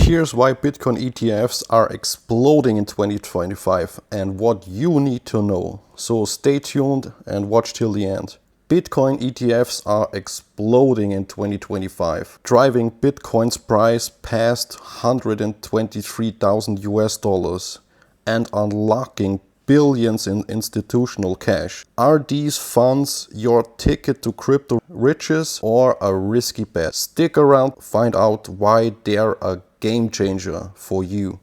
Here's why Bitcoin ETFs are exploding in 2025 and what you need to know. So stay tuned and watch till the end. Bitcoin ETFs are exploding in 2025, driving Bitcoin's price past 123,000 US dollars and unlocking billions in institutional cash. Are these funds your ticket to crypto riches or a risky bet? Stick around, find out why they're a game changer for you.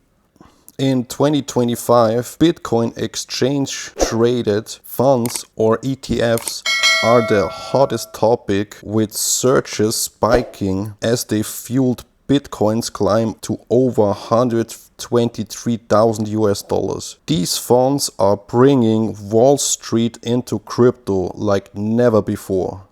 In 2025, Bitcoin exchange traded funds or ETFs are the hottest topic, with searches spiking as they fueled Bitcoin's climb to over 123,000 US dollars. These funds are bringing Wall Street into crypto like never before.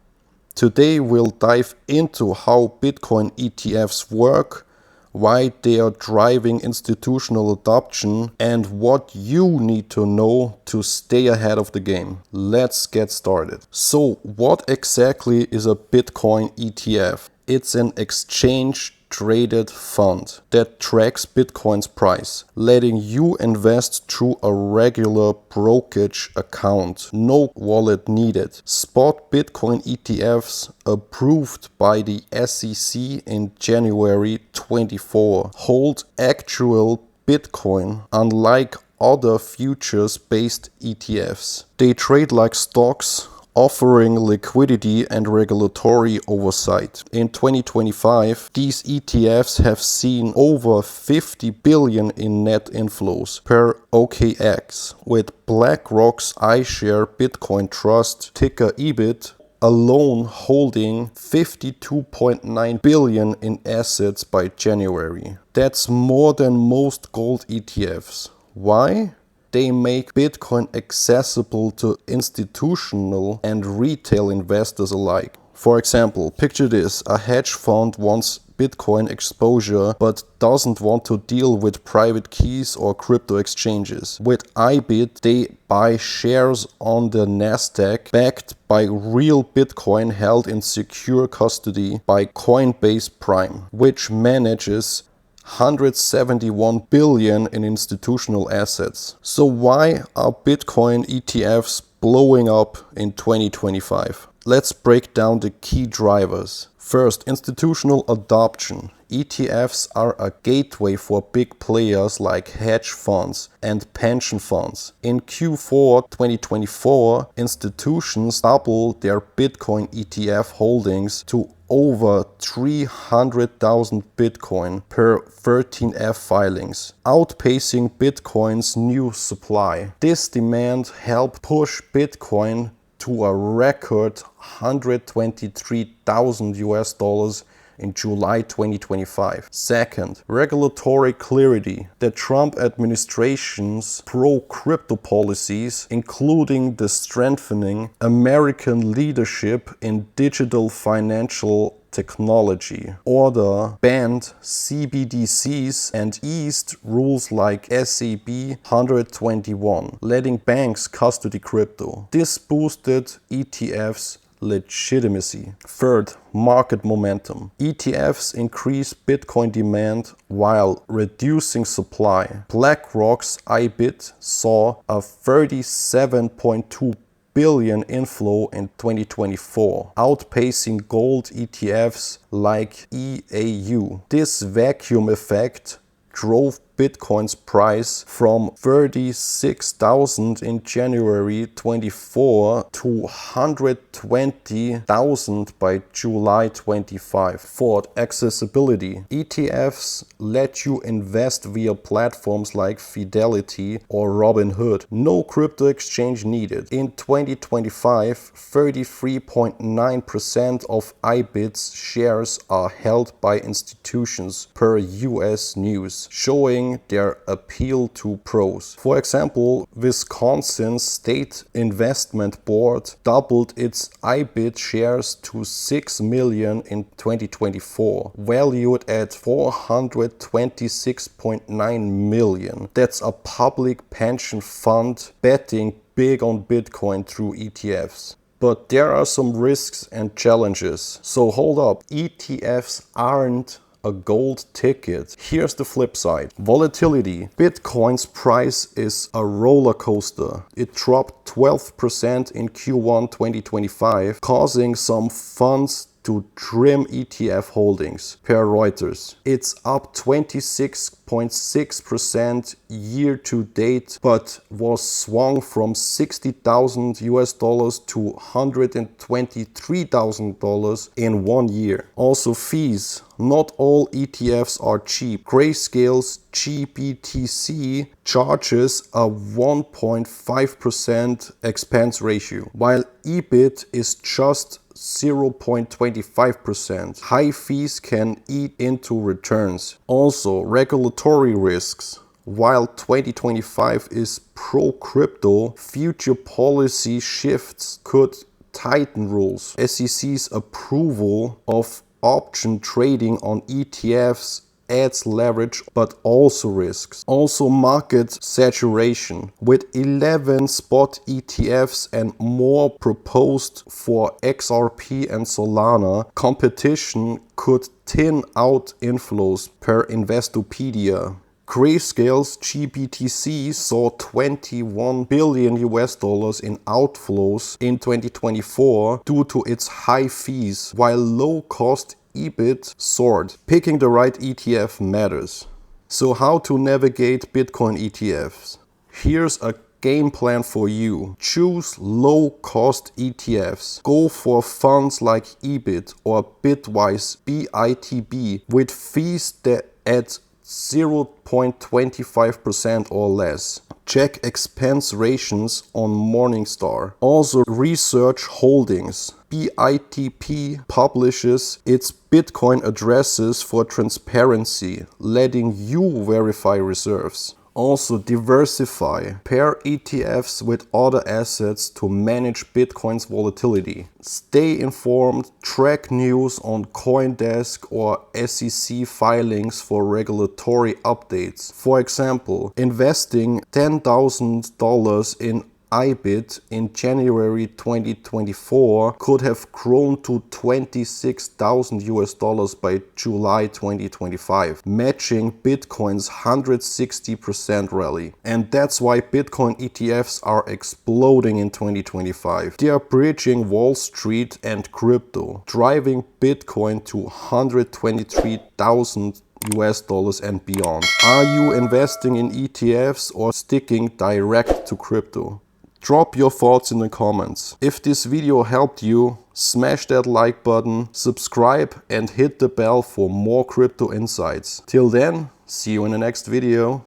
Today we'll dive into how Bitcoin ETFs work, why they are driving institutional adoption, and what you need to know to stay ahead of the game. Let's get started. So, what exactly is a Bitcoin ETF? It's an exchange traded fund that tracks Bitcoin's price, letting you invest through a regular brokerage account. No wallet needed. Spot Bitcoin ETFs, approved by the SEC in January 24, hold actual Bitcoin, unlike other futures-based ETFs. They trade like stocks, offering liquidity and regulatory oversight. In 2025, these ETFs have seen over 50 billion in net inflows per OKX, with BlackRock's iShare Bitcoin Trust, ticker EBIT, alone holding 52.9 billion in assets by January. That's more than most gold ETFs. Why? They make Bitcoin accessible to institutional and retail investors alike. For example, picture this: a hedge fund wants Bitcoin exposure but doesn't want to deal with private keys or crypto exchanges. With IBIT, they buy shares on the Nasdaq backed by real Bitcoin held in secure custody by Coinbase Prime, which manages 171 billion in institutional assets. So why are Bitcoin ETFs blowing up in 2025? Let's break down the key drivers. First, institutional adoption. ETFs are a gateway for big players like hedge funds and pension funds. In Q4 2024, institutions doubled their Bitcoin ETF holdings to over 300,000 Bitcoin per 13F filings, outpacing Bitcoin's new supply. This demand helped push Bitcoin to a record 123,000 US dollars in July 2025. Second, regulatory clarity. The Trump administration's pro-crypto policies, including the strengthening American leadership in digital financial technology order, banned CBDCs and eased rules like SAB 121, letting banks custody crypto. This boosted ETFs' legitimacy. Third, market momentum. ETFs increase Bitcoin demand while reducing supply. BlackRock's IBIT saw a 37.2 billion inflow in 2024, outpacing gold ETFs like EAU. This vacuum effect drove Bitcoin's price from 36,000 in January 24 to 120,000 by July 25. Fourth, accessibility. ETFs let you invest via platforms like Fidelity or Robinhood. No crypto exchange needed. In 2025, 33.9% of IBIT's shares are held by institutions per US News, showing their appeal to pros. For example, Wisconsin's State Investment Board doubled its IBIT shares to 6 million in 2024, valued at 426.9 million. That's a public pension fund betting big on Bitcoin through ETFs. But there are some risks and challenges. So hold up, ETFs aren't a gold ticket. Here's the flip side. Volatility. Bitcoin's price is a roller coaster. It dropped 12% in Q1 2025, causing some funds to trim ETF holdings, per Reuters. It's up 26.6% year to date, but was swung from $60,000 to $123,000 in 1 year. Also fees. Not all ETFs are cheap. Grayscale's GBTC charges a 1.5% expense ratio, while EBIT is just 0.25%. High fees can eat into returns. Also, regulatory risks. While 2025 is pro-crypto, future policy shifts could tighten rules. SEC's approval of option trading on ETFs adds leverage but also risks. Also market saturation. With 11 spot ETFs and more proposed for XRP and Solana, competition could thin out inflows, per Investopedia. Grayscale's GBTC saw $21 billion in outflows in 2024 due to its high fees, while low-cost EBIT soared. Picking the right ETF matters. So how to navigate Bitcoin ETFs? Here's a game plan for you. Choose low-cost ETFs. Go for funds like EBIT or Bitwise BITB with fees that at 0.25% or less. Check expense ratios on Morningstar. Also research holdings. BITP publishes its Bitcoin addresses for transparency, letting you verify reserves. Also diversify. Pair ETFs with other assets to manage Bitcoin's volatility. Stay informed. Track news on CoinDesk or SEC filings for regulatory updates. For example, investing $10,000 in IBIT in January 2024 could have grown to $26,000 by July 2025, matching Bitcoin's 160% rally. And that's why Bitcoin ETFs are exploding in 2025. They are bridging Wall Street and crypto, driving Bitcoin to $123,000 and beyond. Are you investing in ETFs or sticking direct to crypto? Drop your thoughts in the comments. If this video helped you, smash that like button, subscribe and hit the bell for more crypto insights. Till then, see you in the next video.